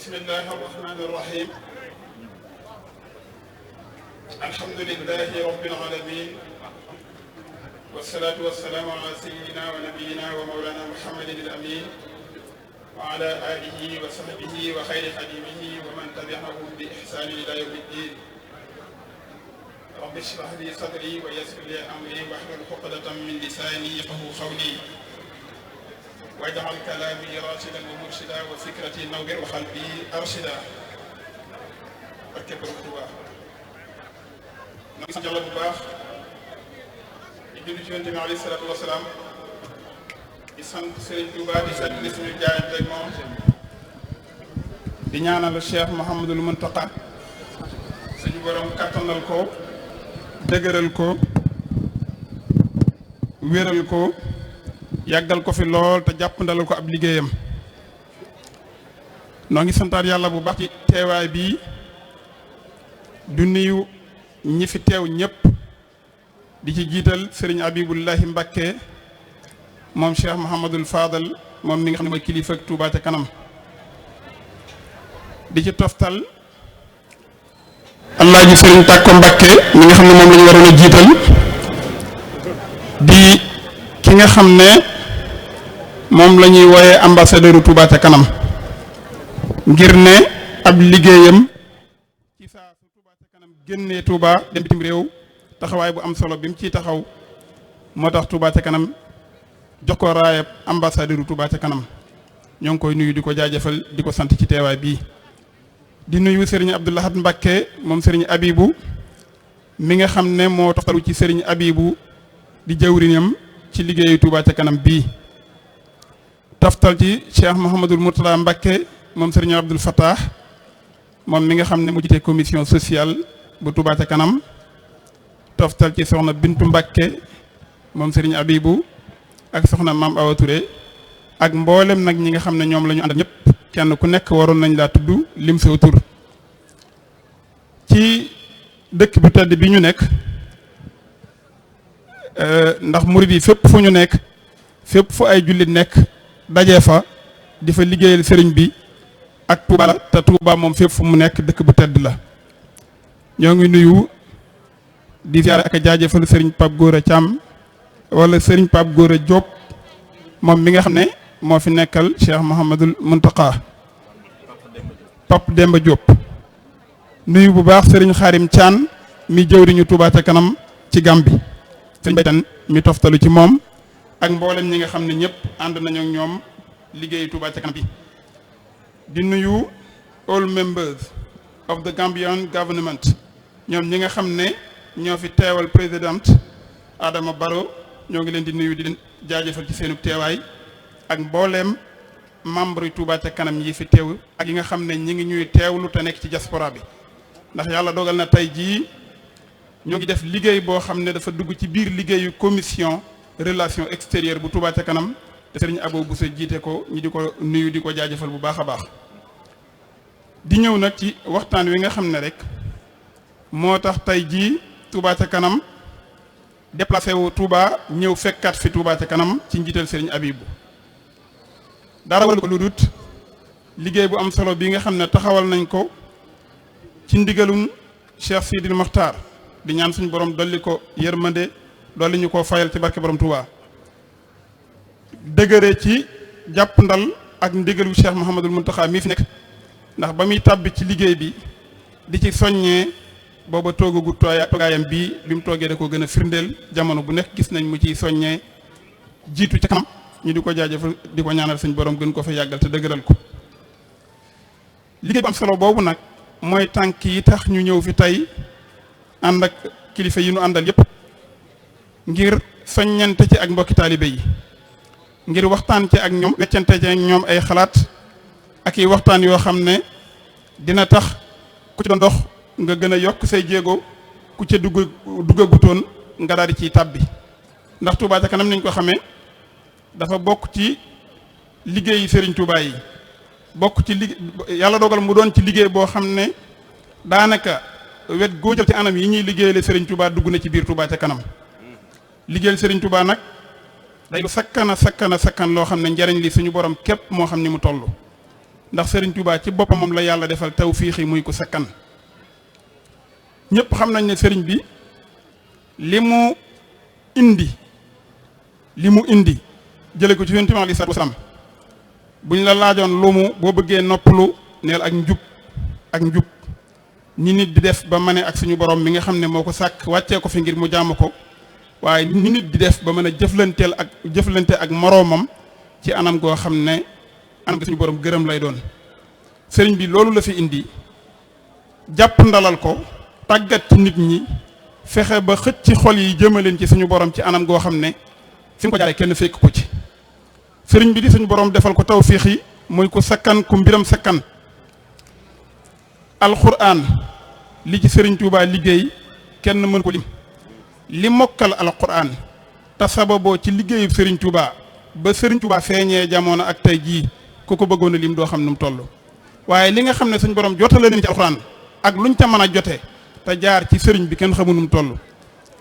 bismillahi arrahmani irrahim alhamdulilahi rabbil alamin wassalatu wassalamu ala sayyidina wa nabiyina wa mawlana muhammadin al amin wa ala alihi wa sahbihi wa xayri xadimihi wa man tabi'ahum bi ihsani ila yawmi ddin rabbi shrah li sadri wa yassir li amri wahlul uqdatan min lisani yafqahu qawli waj'al kalaami raashidan wa murshidan wa fikrati nawwir wa qalbi arshida barke Borom Tuuba ngi sant Yàlla bu baax di julli ci Yonent bi alayhi salaatu wa salaam di sant Serigne Touba di sant suñu jaayante ak moom di ñaanal Cheikh Mouhamadul Mountakha suñu borom kattanal ko dëgëral ko wéral ko yàggal ko fi lool te jàppandalal ko ab liggéeyam noo ngi santaat yàlla bu baax ci teewaay bii du nuyu ñi fi teew ñëpp di ci jiital sëriñ Abibullahi Mbakke moom Cheikh Mouhamadul Fadal moom mi nga xam ne mooy kilifa ak Touba ca kanam di ci toftal Alaaji sëriñ Tàkko Mbakke mi nga xam ne moom la ñu waroon a jiital di ki nga xam ne moom la ñuy wooyee ambassadeur Touba ca kanam ngir ne ab liggéeyam ci saa su Touba ca kanam génnee Touba dem bitim réew taxawaay bu am solo bi mu ciy taxaw moo tax Touba ca kanam jox ko raayab ambassadeur Touba ca kanam ñoo ngi koy nuyu di ko jaajëfal di ko sant ci teewaay bii di nuyu Serigne Abdou Lahad Mbacké moom Serigne Abibou mi nga xam ne moo toftalu ci Serigne Abibou di jawriñam ci liggéeyu Touba ca kanam bii toftal ci Cheikh Mouhamadul Mourtada Mbacké moom Serigne Abdoul Fattah moom mi nga xam ne mu jiite commission sociale bu Touba ca kanam toftal ci soxna Bintu Mbacké moom Serigne Abibou ak soxna Maam Awa Touré ak mboolem nag ñi nga xam ne ñoom la ñu àndal ñëpp kenn ku nekk waroon nañ laa tudd lim saw tur ci dëkk bu tedd bi ñu nekk ndax murid yi fépp fu ñu nekk fépp fu ay jullit nekk dajee fa di fa liggéeyal sëriñ bi ak Touba la te Touba moom fépp fu mu nekk dëkk bu tedd la ñoo ngi nuyu di ziyaare ak a jaajëfal sëriñ Pape Gora Thiam wala sëriñ Pape Gora Diop moom mi nga xam ne moo fi nekkal Cheikh Mouhamadul Mountakha Pape Demba Diop nuyu bu baax sëriñ Xaarim Thian mi jëwriñu Touba ca kanam ci Gàmbi sëriñ Baytan mi toftalu ci moom ak mboolem ñi nga xam ne ñëpp ànd nañu ak ñoom liggéeyu Touba ca kanam bi di nuyu all members of the Gambian government ñoom ñi nga xam ne ñoo fi teewal président Adama Barrow ñoo ngi leen di nuyu di leen jaajëfal ci seenu teewaay ak mbooleem membre yu Touba ca kanam yi fi teew ak yi nga xam ne ñi ngi ñuy teewlu te nekk ci diaspora bi ndax yàlla dogal na tey jii ñoo ngi def liggéey boo xam ne dafa dugg ci biir liggéeyu commission relation extérieure bu Touba ca kanam te Serigne Abo Bousso jiite ko ñi di ko nuyu di ko jaajëfal bu baax a baax di ñëw nag ci waxtaan wi nga xam ne rek moo tax tey jii Touba ca kanam déplacé wu Touba ñëw fekkaat fi Touba ca kanam ci njiital Serigne Abibou dara wala ko lu dut liggéey bu am solo bi nga xam ne taxawal nañ ko ci ndigalum Cheikh Sidil Mokhtar di ñaan suñu borom dolli ko yërmande dolli ñu koo fayal ci barke borom Touba dëgëre ci jàpp ndal ak ndigalu Cheikh Mouhamadul Mountakha mii fi nekk ndax ba muy tàbbi ci liggéey bi di ci soññee booba toogagu toogaayam bii bi mu toogee da ko gën a firndeel jamono bu nekk gis nañ mu ciy soññee jiitu ca kanam ñu di ko jaajëfal di ko ñaanal suñ borom gën ko fa yàggal te dëgëral ko liggéey bu am solo boobu nag mooy tànk yi tax ñu ñëw fi tey ànd ak kilifa yi nu àndal yépp ngir soññante ci ak mbokki taalibe yi ngir waxtaan ci ak ñoom weccante ci ak ñoom ay xalaat ak i waxtaan yoo xam ne dina tax ku ci doon dox nga gën a yokk say jéego ku ca duggagutoon nga daal di ciy tàbbi ndax Touba ca kanam niñ ko xamee dafa bokk ci liggéeyi Serigne Touba yi bokk ci yàlla dogal mu doon ci liggéey boo xam ne daanaka wet goo jël ci anam yi ñuy liggéeyale Serigne Touba dugg na ci biir Touba ca kanam liggéeyal Serigne Touba nag day sakkan loo xam ne njariñ li suñu borom képp moo xam ni mu toll ndax Serigne Touba ci boppam moom la yàlla defal tawfiix yi muy ko sakkan. ñëpp xam nañ ne Serigne bi li mu indi jële ko ci Yonent bi alayhi salaatu wasalaam buñ la laajoon lu mu boo bëggee noppalu neel ak njub ni nit di def ba mane ak suñu borom mi nga xam ne moo ko sàkk wàccee ko fi ngir mu jàmm ko waaye ni nit di def ba mën a jëflante ak moroomam ci anam goo xam ne anam gi suñu borom gërëm lay doon. Sëriñ bi loolu la fi indi jàpp ndalal ko tàggat ci nit ñi fexe ba xëcc ci xol yi jëmaleen ci suñu borom ci anam goo xam ne fi mu ko jaaree kenn fekk ko ci. Sëriñ bi di suñu borom defal ko tawfiix yi muy ku sakkan ku mbiram sakkan. alquran li ci Sëriñ Tuubaa liggéey kenn mën ko lim li mokkal alquran te sababoo ci liggéeyu Sëriñ Tuubaa ba Sëriñ Tuubaa feeñee jamono ak tey jii ku ko bëggoon a lim doo xam nu mu toll. waaye li nga xam ne suñ borom jotale nañ ci alquran ak luñ ca mën a jote te jaar ci sëriñ bi kenn xamu nu mu toll.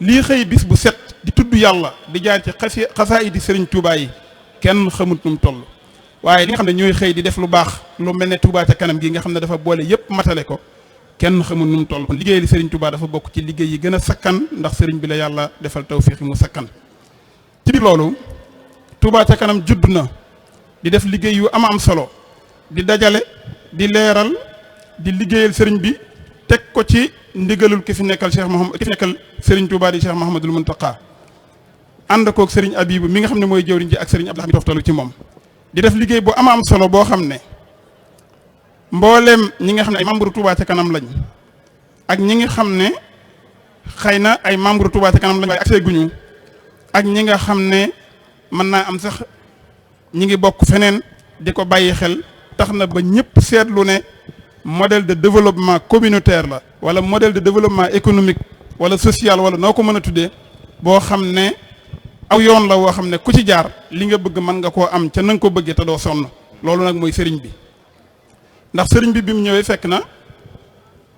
lii xëy bis bu set di tudd yàlla di jaar ci xasaayid di Sëriñ Tuubaa yi kenn xamut nu mu toll. waaye li nga xam ne ñooy xëy di def lu baax lu mel ne Touba ca kanam gi nga xam ne dafa boole yépp matale ko kenn xamul nu mu toll. kon liggéey li Serigne Touba dafa bokk ci liggéey yi gën a sakkan ndax Serigne bi la yàlla defal tawfiix mu sakkan. ci biir loolu Touba ca kanam judd na di def liggéey yu am solo di dajale di leeral di liggéeyal Serigne bi teg ko ci ndigalul ki fi nekkal Serigne Touba di Cheikh Mouhamadul Mountakha ànd koog Serigne Abibu mi nga xam ne mooy jëwriñ ji ak Serigne Abdou Lahad mi toftalu ci moom. di def liggéey bu am solo boo xam ne mbooleem ñi nga xam ne ay membre Touba ca kanam lañ ak ñi nga xam ne xëy na ay membre Touba ca kanam lañ waaye accès guñu ak ñi nga xam ne mën naa am sax ñi ngi bokk feneen di ko bàyyi xel tax na ba ñëpp seetlu ne modèle de développement communautaire la wala modèle de développement économique wala social wala noo ko mën a tuddee boo xam ne aw yoon la woo xam ne ku ci jaar li nga bëgg mën nga koo am ca na nga ko bëggee te doo sonn loolu nag mooy sëriñ bi. ndax sëriñ bi mu ñëwee fekk na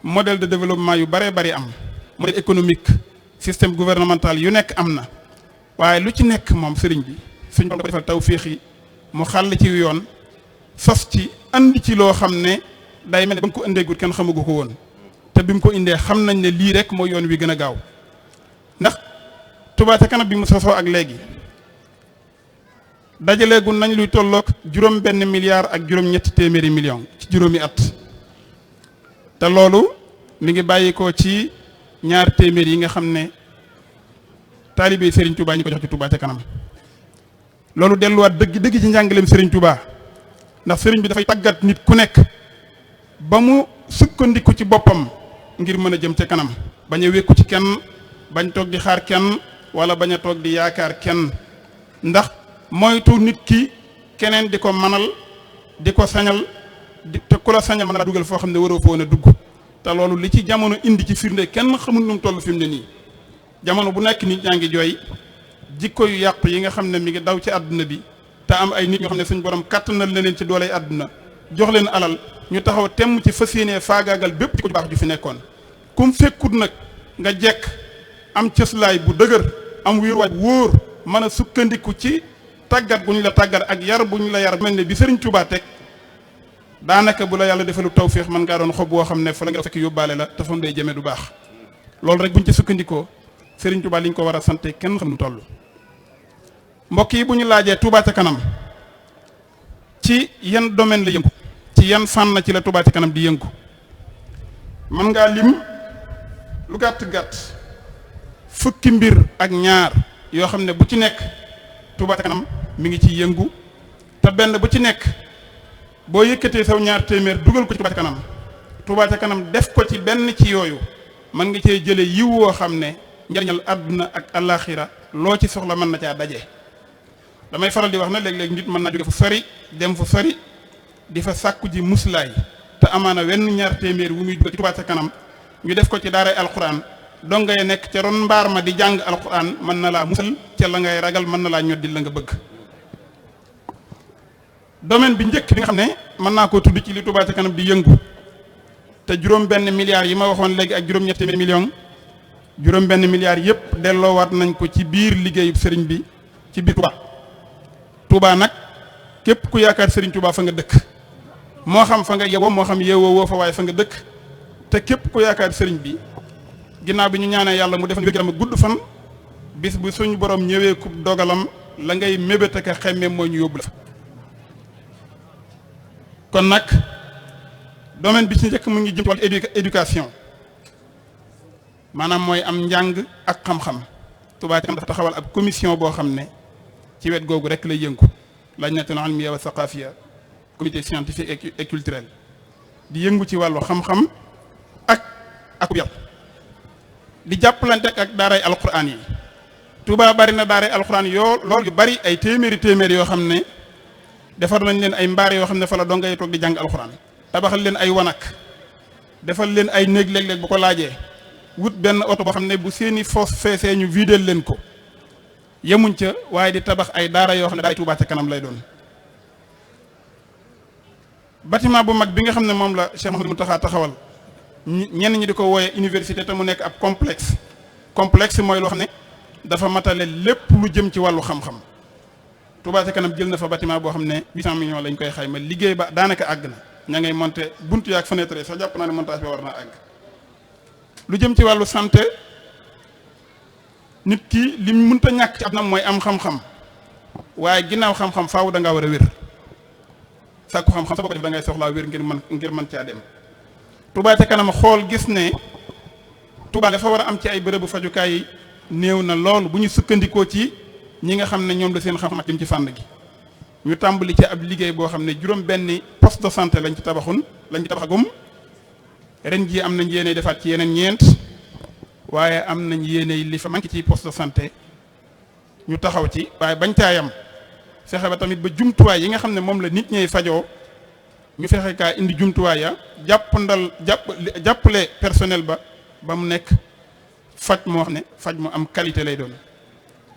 modèle de développement yu baree bari am modèle économique système gouvernemental yu nekk am na waaye lu ci nekk moom sëriñ bi suñ ko defal tawfiix yi mu xàll ci yoon sos ci andi ci loo xam ne day mel ne ba mu ko indeegut kenn xamagu ko woon te bi mu ko indee xam nañ ne lii rek mooy yoon wi gën a gaaw ndax Touba ca kanam bi mu sosoo ak léegi dajaleegu nañ luy tolloog juróom-benn milliard ak juróom-ñetti téeméeri million ci juróomi at te loolu mi ngi bàyyi ko ci ñaar téeméer yi nga xam ne taalibe Serigne Touba ñi ko jox ci Touba ca kanam loolu delluwaat dëgg ci njàngaleem Serigne Touba ndax Serigne bi dafay tàggat nit ku nekk ba mu sukkandiku ci boppam ngir mën a jëm ca kanam bañ a wékku ci kenn bañ toog di xaar kenn wala bañ a toog di yaakaar kenn ndax moytu nit ki keneen di ko manal di ko sañal te ku la sañal mën la dugal foo xam ne waroo foo woon a dugg te loolu li ci jamono indi ci firnde kenn xamul nu mu toll fi mu ne nii jamono bu nekk nit ñaa ngi jooy jikko yu yàqu yi nga xam ne mi ngi daw ci àdduna bi te am ay nit ñoo xam ne suñ borom kàttanal na leen ci dooley àdduna jox leen alal ñu taxaw temm ci fas yéenee faagaagal bépp jikko ju baax ju fi nekkoon kum fekkut nag nga jekk am cëslaay bu dëgër am wéeruwaay bu wóor mën a sukkandiku ci tàggat bu ñu la tàggat ak yar bu ñu la yar mel ne bi Serigne Touba teg daanaka bu la yàlla defalu tawféex mën ngaa doon xob boo xam ne fa la nga fekk yóbbaale la te fa mu day jëmee du baax loolu rek bu ñu ci sukkandikoo Serigne Touba li ñu ko war a sante kenn xam nu toll. mbokk yi bu ñu laajee Touba ca kanam ci yan domaine la yëngu ci yan fànn ci la Touba ca kanam di yëngu mën ngaa lim lu gàtt fukki mbir ak ñaar yoo xam ne bu ci nekk Touba ca kanam mi ngi ci yëngu te benn bu ci nekk boo yëkkatee saw ñaar téeméer dugal ko ci Touba ca kanam Touba ca kanam def ko ci benn ci yooyu mën nga cee jële yiw woo xam ne njariñal àdduna ak alaxira loo ci soxla mën na caa daje. damay faral di wax na léeg-léeg nit mën naa jóge fu sori dem fu sori di fa sàkku ji muslaay te amaana wenn ñaar téeméer wu muy dugal ci Touba ca kanam ñu def ko ci daaray alquran donga ya nekk ca ron mbaar ma di jàng alquran mën na laa musal ca la ngay ragal mën na laa ñoddi la nga bëgg. domaine bi njëkk bi nga xam ne mën naa koo tudd ci li Touba ca kanam di yëngu te juróom-benn milliards yi ma waxoon léegi ak juróom-ñetti millions juróom-benn milliards yëpp delloowaat nañ ko ci biir liggéeyub sëriñ bi ci biir Touba. Touba nag képp ku yaakaar Serigne Touba fa nga dëkk moo xam fa nga yewoo moo xam yeewoo woo fa waaye fa nga dëkk te képp ku yaakaar sëriñ bi ginnaaw bi ñu ñaanee yàlla mu def wér-gu-yaram gudd fan bis bu suñu borom ñëwee ku dogalam la ngay mébét ak xemme mooy ñu yóbbu la fa. kon nag domaine bi ci njëkk mu ngi jëm ci wàllu éducation maanaam mooy am njàng ak xam-xam. Touba Ca Kanam dafa taxawal ab commission boo xam ne ci wet googu rek lay yëngu lajnatul ilmiya wa saqafiya comité scientifique et culturel di yëngu ci wàllu xam-xam ak yar di jàppalante ak daaray alquran yi. Touba bari na daaray alquran loolu yu bari ay téeméeri yoo xam ne defar nañ leen ay mbaar yoo xam ne fa la dongay toog di jàng alquran tabaxal leen ay wanak defal leen ay néeg léeg-léeg bu ko laajee wut benn oto boo xam ne bu seeni foos feesee ñu videel leen ko yemuñ ca waaye di tabax ay daara yoo xam ne daay Touba Ca Kanam lay doon. bâtiment bu mag bi nga xam ne moom la Cheikh Mouhamadou Mountakha taxawal ñenn ñi di ko wooyee université te mu nekk ab complexe mooy loo xam ne dafa matale lépp lu jëm ci wàllu xam-xam. Touba Ca Kanam jël na fa bâtiment boo xam ne 800 millions lañ koy xayma liggéey ba daanaka àgg na ña ngay monter buntu yaak fenêtre yi sax jàpp naa ne montage bi war naa àgg. lu jëm ci wàllu santé nit ki li mënta ñàkk ci am mooy am xam-xam waaye ginnaaw xam-xam faaw da ngaa war a wér sàkku xam-xam sa bopp def da ngay soxlaa wér ngir mën caa dem. Touba Ca Kanam xool gis ne Touba dafa war a am ci ay bërëbu fajukaay yi néew na lool bu ñu sukkandikoo ci ñi nga xam ne ñoom la seen xam-xam jëm ci fànn gi. ñu tàmbali ci ab liggéey boo xam ne juróom benni poste de santé lañ ci tabaxagum ren jii am nañ yéene defaat ci yeneen ñeent waaye am nañ yéene li fa manqué ci poste de santé ñu taxaw ci waaye bañ caayam fexe ba tamit ba jumtuwaay yi nga xam ne moom la nit ñey fajoo ñu fexe kaa indi jumtuwaay ya jàppale personnel ba mu nekk faj moo xam ne faj mu am qualité lay doon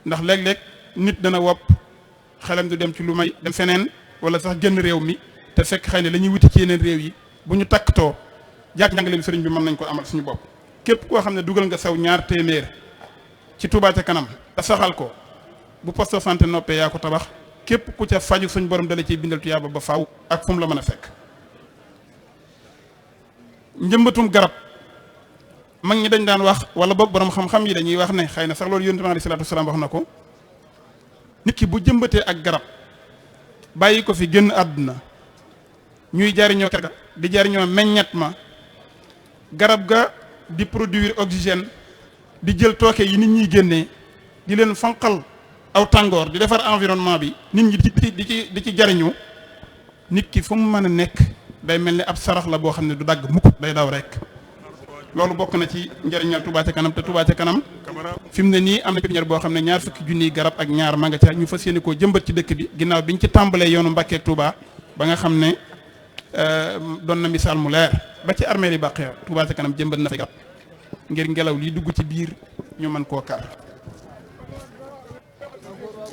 ndax léeg-léeg nit dana wopp xelam du dem ci lu may dem feneen wala sax génn réew mi te fekk xëy ne la ñuy wuti ci yeneen réew yi bu ñu takktoo jàkk njàngaleem sëriñ bi mën nañ ko amal suñu bopp. képp koo xam ne dugal nga saw ñaar téeméer ci Touba Ca Kanam te saxal ko bu poste de santé noppee yaa ko tabax képp ku ca faju suñ borom dala ciy bindal tuyaaba ba faaw ak fu mu la mën a fekk. njëmbatum garab mag ñi dañ daan wax wala boog borom xam-xam yi dañuy wax ne xëy na sax loolu yonent bi alayhi salaatu wasalaam wax na ko nit ki bu jëmbatee ak garab bàyyi ko fi génn àdduna ñuy jariñoo kër ga di jariñoo meññet ma garab ga di produire oxygène di jël tooke yi nit ñiy génnee di leen fanqal aw tàngoor di defar environnement bi nit ñi di ci jariñu nit ki fu mu mën a nekk day mel ni ab sarax la boo xam ne du dagg mukk day daw rek. loolu bokk na ci njëriñal Touba Ca Kanam te Touba Ca Kanam fi mu ne nii am na pépinière boo xam ne 20 junniy garab ak ñaar ma nga ca ñu fas yéene koo jëmbat ci dëkk bi ginnaaw biñ ci tàmbalee yoonu Mbàkke ak Touba ba nga xam ne doon na misaal mu leer ba ci armée li Baqiya Touba Ca Kanam jëmbat na fa garab ngir ngelaw li dugg ci biir ñu mën koo kar.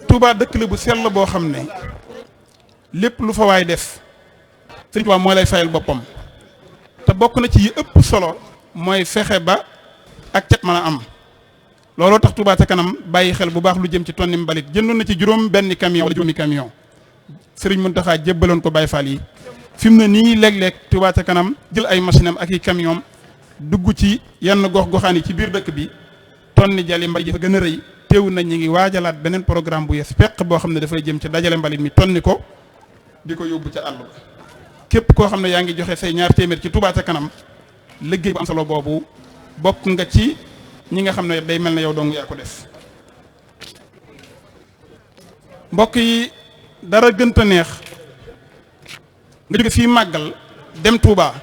Touba dëkk la bu sell boo xam ne lépp lu fa waay def Sëriñ Touba moo lay fayal boppam te bokk na ci yi ëpp solo. mooy fexe ba ak cet mën a am looloo tax Touba Ca Kanam bàyyi xel bu baax lu jëm ci tonni mbalit jëndoon na ci juróom benn camion wala juróomi camion Serigne Mountakha jébbaloon ko Baye Fall yi fi mu ne nii léeg-léeg Touba Ca Kanam jël ay machine am ak i camion dugg ci yenn gox-goxaan yi ci biir dëkk bi tonni jali mbalit yi fa gën a rëy teewul nañ ñi ngi waajalaat beneen programme bu yees peq boo xam ne dafay jëm ci dajale mbalit mi tonni ko di ko yóbbu ca àll ba képp koo xam ne yaa ngi joxe say ñaar téeméer ci Touba Ca Kanam liggéey bu am solo boobu bokk nga ci ñi nga xam ne day mel ne yow dong yaa ko def. mbokk yi dara gënta neex nga jóge fii màggal dem Touba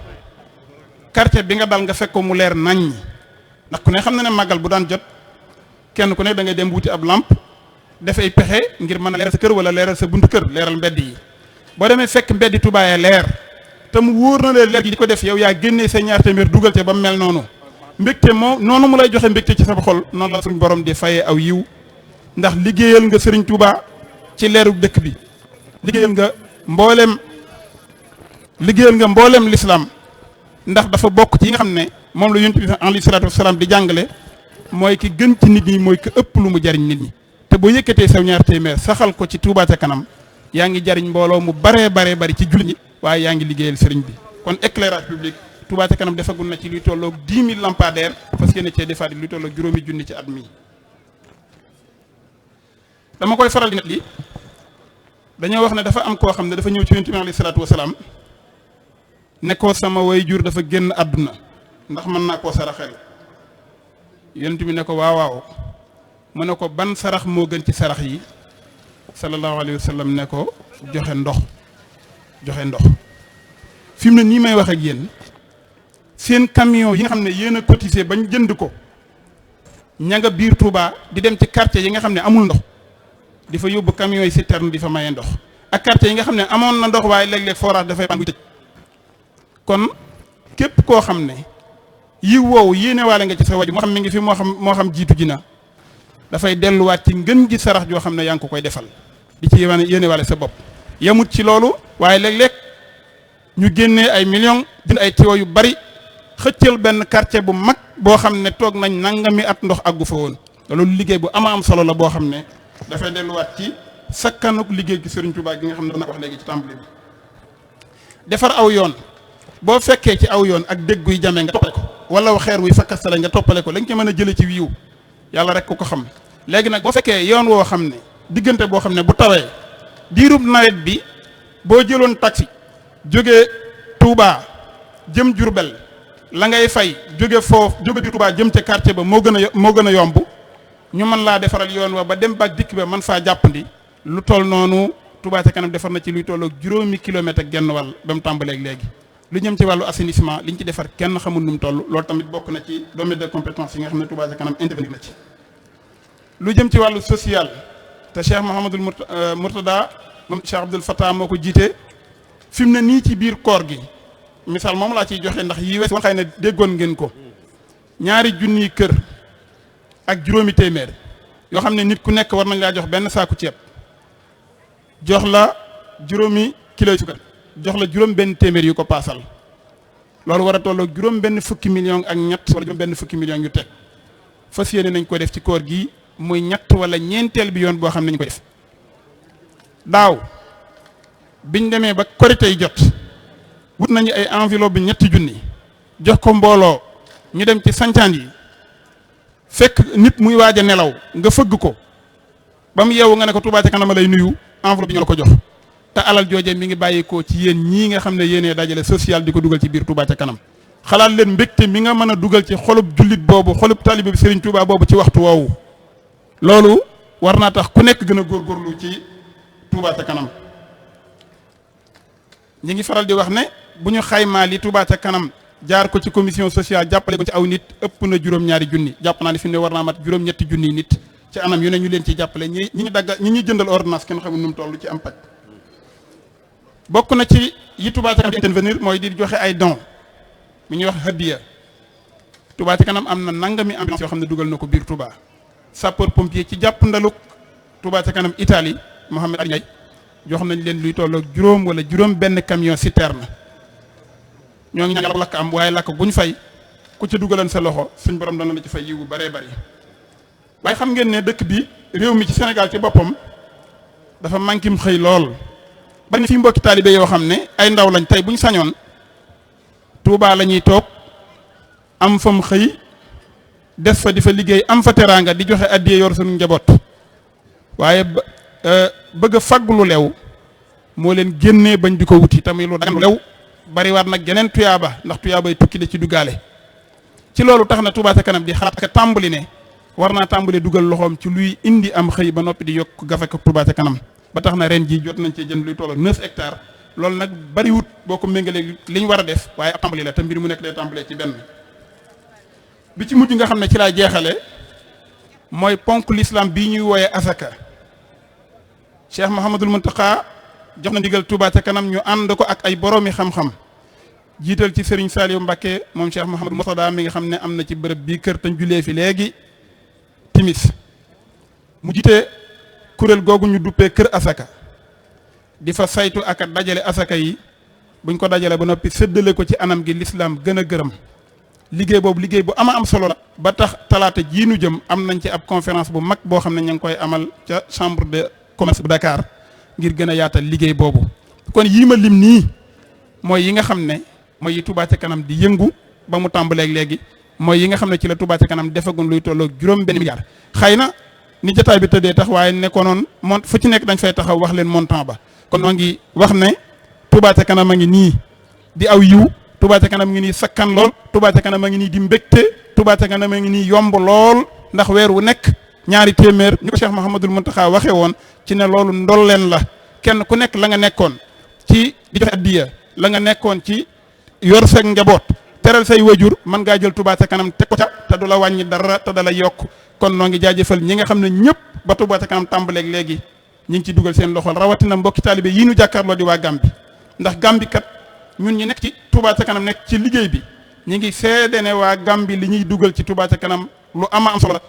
quartier bi nga dal nga fekk ko mu leer naññ ndax ku ne xam na ne màggal bu daan jot kenn ku ne da ngay dem wuti ab lampe def ay pexe ngir mën a leeral sa kër wala leeral sa buntu kër leeral mbedd yi boo demee fekk mbeddi Touba ya leer. te mu wóor na leen léegi di ko def yow yaa génnee say ñaar téeméer dugal ca ba mu mel noonu mbégte moo noonu mu lay joxe mbégte ci sa xol noonu la suñu borom di fayee aw yiw ndax liggéeyal nga Serigne Touba ci leeru dëkk bi liggéeyal nga mboolem l'islam ndax dafa bokk ci yi nga xam ne moom la Yonent bi alayhi salaatu wasalaam di jàngale mooy ki gën ci nit ñi mooy ki ëpp lu mu jariñ nit ñi te boo yëkkatee saw ñaar téeméer saxal ko ci Touba Ca Kanam yaa ngi jariñ mbooloo mu baree bari ci jullit ñi waaye yaa ngi liggéeyal sëriñ bi. kon éclairage public Touba ca kanam defagul na ci luy tolloog 10 000 lampadaires fas yéene cee defaat luy tolloog juróomi junni ci at mi. dama koy faral di net li dañoo wax ne dafa am koo xam ne dafa ñëw ci yonent bi alayhi salaatu wasalaam ne ko sama waajur dafa génn àdduna ndax mën naa koo saraxel yonent bi ne ko waaw waaw mu ne ko ban sarax moo gën ci sarax yi sallallahu alayhi wa sallam ne ko joxe ndox fi mu ne nii may wax ak yéen seen camion yi nga xam ne yéen a cotisé bañ jënd ko ña nga biir Touba di dem ci quartier yi nga xam ne amul ndox di fa yóbbu camion yi citerne di fa maye ndox ak quartier yi nga xam ne amoon na ndox waaye léeg-léeg forage dafay ban tëj kon képp koo xam ne yiw woowu yéene waale nga ci sa waju moo xam mi ngi fi moo xam jiitu ji na dafay delluwaat ci ngën gi sarax joo xam ne yaa ngi ko koy defal di ci yéene waale sa bopp yamut ci loolu waaye léeg-léeg ñu génnee ay millions jënd ay tuyaux yu bari xëccal benn quartier bu mag boo xam ne toog nañ nangami at ndox àggu fa woon loolu liggéey bu ama am solo la boo xam ne dafay delluwaat ci sakkanuk liggéey gi Serigne Touba gi nga xam ne dana wax léegi ci tàmbali bi defar aw yoon boo fekkee ci aw yoon ak dégg guy jamee nga toppale ko wala xeer wuy fakkastale nga toppale ko la nga ci mën a jëlee ci wiiw yàlla rek ko xam léegi nag boo fekkee yoon woo xam ne diggante boo xam ne bu tawee diirub nawet bi boo jëloon taxi jóge Touba jëm Diourbel la ngay fay jóge Touba jëm ca quartier ba moo gën a yomb ñu mën laa defaral yoon wa ba dem baak dikk ba man faa jàppandi lu toll noonu Touba ca kanam defar na ci luy tolloog 5 kilomètres ak genn wàll ba mu tàmbaleeg léegi lu jëm ci wàllu assainissement liñ ci defar kenn xamul nu mu toll loolu tamit bokk na ci domaine de compétence yi nga xam ne Touba ca kanam intervenir na ci lu jëm ci wàllu social te Cheikh Mouhamadul Mourtada moom Cheikh Abdoul Fattah moo ko jiite fi mu ne nii ci biir koor gi misaal moom laa ciy joxe ndax yi wees woon xëy na déggoon ngeen ko 2 junniy kër ak 5 téeméer yoo xam ne nit ku nekk war nañ laa jox benn saaku ceeb jox la 5 kilo suukar jox la benn téeméer yu ko paasal loolu war a tolloo benn fukki million ak ñett wala benn fukki million yu teg fas yéene nañ ko def ci koor gi muy ñett wala ñeenteel bi yoon boo xam ne ñu ko def daaw biñ demee ba korite yi jot wut nañu ay enveloppe bi 3 junni jox ko mbooloo ñu dem ci sancaan yi fekk nit muy waaj a nelaw nga fëgg ko ba mu yeewu nga ne ko Touba ca kanam lay nuyu enveloppe bi ñu la ko jox te alal jooje mi ngi bàyyeekoo ci yéen ñii nga xam ne yéenee dajale social di ko dugal ci biir Touba ca kanam xalaat leen mbégte mi nga mën a dugal ci xolub jullit boobu xolub taalibe bi Serigne Touba boobu ci waxtu woowu loolu war naa tax ku nekk gën a góorgóorlu ci Touba ca kanam ñi ngi faral di wax ne bu ñu xaymaa li Touba ca kanam jaar ko ci commission sociale jàppale ko ci aw nit ëpp na 2 junni jàpp naa ne fi ne war naa mat 7 junni nit ci anam yu ne ñu leen ci jàppale ñi ñuy jëndal ordonnance kenn xamul nu mu toll ci am paj bokk na ci yi Touba ca kanam di intervenir mooy di joxe ay dons mi ñuy wax hadiya Touba ca kanam am na nangami ambulance yoo xam ne dugal na ko biir Touba sapeur pompier ci jàpp ndaluk Touba ca kanam Italie Mohamed Ali Ndiaye jox nañ leen luy tolloog 5 wala 6 benn camion citerne ñoo ngi ñaan yàlla lakk am waaye lakk buñ fay ku ca dugalan sa loxo suñ borom dana la ci fay yiwu baree bari waaye xam ngeen ne dëkk bi réew mi ci Sénégal ci boppam dafa manqué xëy lool bari na fi mbokki taalibe yoo xam ne ay ndaw lañ tey buñ sañoon Touba la ñuy toog am fam xëy des fa di fa liggéey am fa teraanga di joxe addiye yor suñu njaboot waaye bëgg a fagg lu lew moo leen génnee bañ di ko wuti tamit lu dagan lu lew bariwaat nag geneen tuyaaba ndax tuyaabay tukki da ci duggaale ci loolu tax na Touba ca kanam di xalaat ak tàmbali ne war naa tàmbali dugal loxoom ci luy indi am xëy ba noppi di yokk gafe ko Touba ca kanam ba tax na ren ji jot nañ cee jënd luy toll 9 hectares loolu nag bariwut boo ko méngalee li ñu war a def waaye ab tàmbali la te mbir mu nekk day tàmbalee ci benn bi ci mujj nga xam ne ci laa jeexale mooy ponk l'islam bii ñuy wooyee asaka Cheikh Mouhamadul Mountakha jox na ndigal Touba ca kanam ñu ànd ko ak ay boroomi xam-xam jiital ci Serigne Saliou Mbacké moom Cheikh Mouhamadul Mourtada mi nga xam ne am na ci bërëb bii kër tañ julee fi léegi timis mu jiite kuréel googu ñu duppee kër asaka di fa saytu ak a dajale asaka yi buñ ko dajale ba noppi séddale ko ci anam gi l'islam gën a gërëm liggéey boobu liggéey bu ama am solo la ba tax talaata jii nu jëm am nañ ci ab conférence bu mag boo xam ne ña ngi koy amal ca chambre de commerce bu Dakar ngir gën a yaatal liggéey boobu kon yii ma lim nii mooy yi nga xam ne mooy yi Touba ca kanam di yëngu ba mu tàmbaleeg léegi mooy yi nga xam ne ci la Touba ca kanam defagun luy tolloog juróom benn milliard xëy na ni jotaay bi tëddee tax waaye ne ko noonu fu ci nekk dañ fay taxaw wax leen montant ba kon noo ngi wax ne Touba ca kanam a ngi nii di aw yiw Touba ca kanam a ngi nii sakkan lool Touba ca kanam a ngi nii di mbégte Touba ca kanam a ngi nii yomb lool ndax weer wu nekk ñaari téeméer ñu ko Cheikh Mouhamadul Mountakha waxee woon ci ne loolu ndolleen la kenn ku nekk la nga nekkoon ci di joxe addiya la nga nekkoon ci yor seen njaboot teral say wajur mën ngaa jël Touba ca kanam teg ko ca te du la wàññi dara te da la yokk kon noo ngi jaajëfal ñi nga xam ne ñëpp ba Touba ca kanam tàmbaleeg léegi ñi ngi ci dugal seen loxol rawatina mbokki taalibe yii nu jàkkaarloo di waa Gàmbi ndax Gàmbi kat ñun ñi nekk ci Touba ca kanam nekk ci liggéey bi ñi ngi seede ne waa Gàmbi li ñuy dugal ci Touba ca kanam lu ama am solo la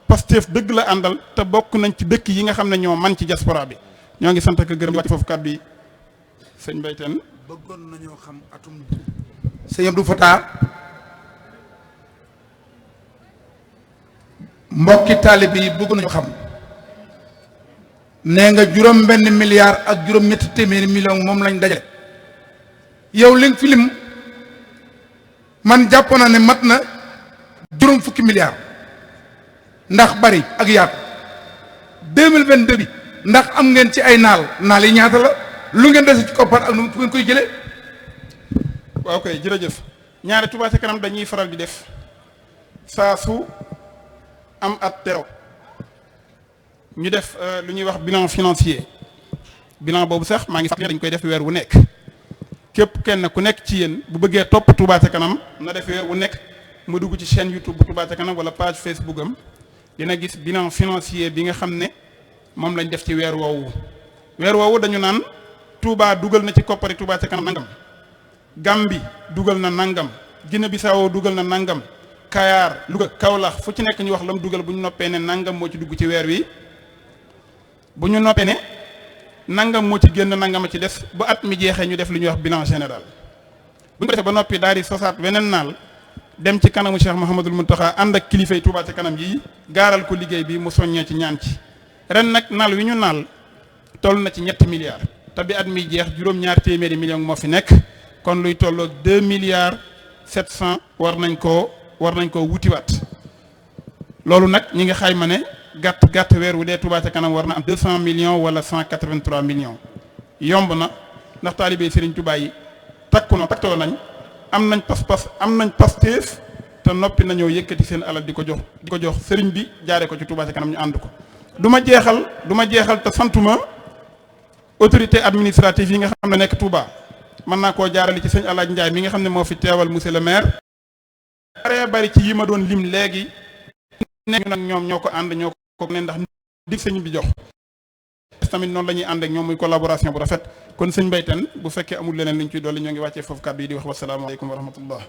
Pastef dëgg la àndal te bokk nañ ci dëkk yi nga xam ne ñoo man ci diaspora bi ñoo ngi sant ak gërëm wàcc foofu kàddu yi sëñ Mbayteen bëggoon nañoo xam atum sëñ Abdou Fatah mbokki taalibe yi bëgg nañu xam nee nga juróom benn milliard ak juróom ñetti téeméeri million moom lañ dajale yow li nga fi lim man jàpp naa ne mat na juróom fukki milliards ndax bari ak yaatu 2022 bi ndax am ngeen ci ay naal yi ñaata la lu ngeen dese ci koppar ak nu fu ngeen koy jëlee. waaw kay jërëjëf ñaari Touba ca kanam dañuy faral di def saa su am at tero ñu def lu ñuy wax bilan financier bilan boobu sax maa ngi fàttali dañ koy def weer wu nekk képp kenn ku nekk ci yéen bu bëggee topp Touba ca kanam na def weer wu nekk mu dugg ci chaîne YouTube bu Touba ca kanam wala page Facebook am dina gis bilan financier bi nga xam ne moom lañ def ci weer woowu dañu naan Touba dugal na ci koppari Touba ca kanam nangam Gàmbi dugal na nangam Guinée Bissau dugal na nangam Kayar Louga Kaolack fu ci nekk ñu wax la mu dugal bu ñu noppee ne nangam moo ci dugg ci weer wi bu ñu noppee ne nangam moo ci génn nangam a ci des ba at mi jeexee ñu def li ñuy wax bilan général bu ñu ko defee ba noppi daal di sosaat weneen naal dem ci kanamu Cheikh Mouhamadul Mountakha ànd ak kilifay Touba ca kanam yi gaaral ko liggéey bi mu soññee ci ñaan ci ren nag naal wi ñu naal toll na ci ñetti milliards te bi at mi jeex juróom-ñaar téeméeri millions moo fi nekk kon luy tolloog 2 milliards 700 war nañ koo wutiwaat loolu nag ñi ngi xayma ne gàtt weer wu dee Touba ca kanam war na am 200 millions wala 183 millions yomb na ndax taalibe Serigne Touba yi taktoo nañ am nañ pas-pas am nañ Pastef te noppi nañoo yëkkati seen alal di ko jox Serigne bi jaare ko ci Touba ca kanam ñu ànd ko du ma jeexal te santuma autorité administrative yi nga xam ne nekk Touba mën naa koo jaarale ci sëñ Alaaj Njaay mi nga xam ne moo fi teewal monsieur le maire bari ci yi ma doon lim léegi nekk nag ñoom ñoo ko ànd ñoo ko ne ndax dig sëñ bi jox tamit noonu la ñuy ànd ak ñoom muy collaboration bu rafet kon sëñ Mbayteen bu fekkee amul leneen liñ ciy dolli ñoo ngi wàccee foofu kàddu yi di wax wasalaamaaleykum wa rahmatullah